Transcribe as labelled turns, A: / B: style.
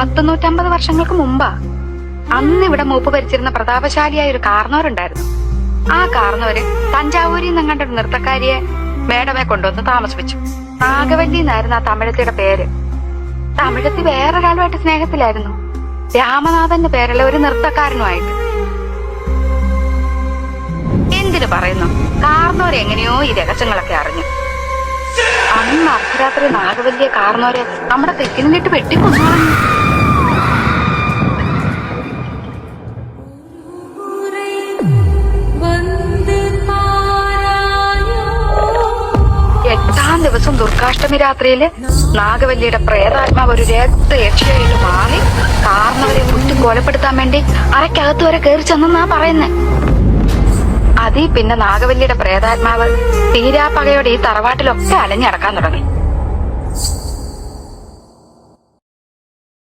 A: 150 വർഷങ്ങൾക്ക് മുമ്പാ. അന്ന് ഇവിടെ മൂപ്പ് ഭരിച്ചിരുന്ന പ്രതാപശാലിയായ ഒരു കാർന്നോരുണ്ടായിരുന്നു. ആ കാർന്നോര് തഞ്ചാവൂരിൽ നിന്നും കണ്ട ഒരു നൃത്തക്കാരിയെ മേഡമെ കൊണ്ടുവന്ന് താമസിപ്പിച്ചു. നാഗവല്ലി എന്നായിരുന്നു ആ തമിഴത്തിയുടെ പേര്. തമിഴത്തി വേറൊരാളുമായിട്ട് സ്നേഹത്തിലായിരുന്നു, രാമനാഥന്റെ പേരുള്ള ഒരു നൃത്തക്കാരനുമായിട്ട്. എന്തിനു പറയുന്നു, കാർന്നോര് എങ്ങനെയോ ഈ രഹസ്യങ്ങളൊക്കെ അറിഞ്ഞു. അന്ന് അർദ്ധരാത്രി നാഗവല്ലിയെ കാർന്നോര് നമ്മുടെ തെക്കിനിട്ട് വെട്ടിക്കൊന്നു. എട്ടാം ദിവസം ദുർഗാഷ്ടമി രാത്രിയില് നാഗവല്ലിയുടെ പ്രേതാത്മാവ് ഒരു രക്തയക്ഷയായിട്ട് മാറി കാർന്നവരെ കുത്തി കൊലപ്പെടുത്താൻ വേണ്ടി അരക്കകത്ത് വരെ കയറി ചെന്നാ പറയുന്നേ. അതീ പിന്നെ നാഗവല്ലിയുടെ പ്രേതാത്മാവ് തീരാപ്പകയോടെ ഈ തറവാട്ടിലൊക്കെ അലഞ്ഞടക്കാൻ തുടങ്ങി.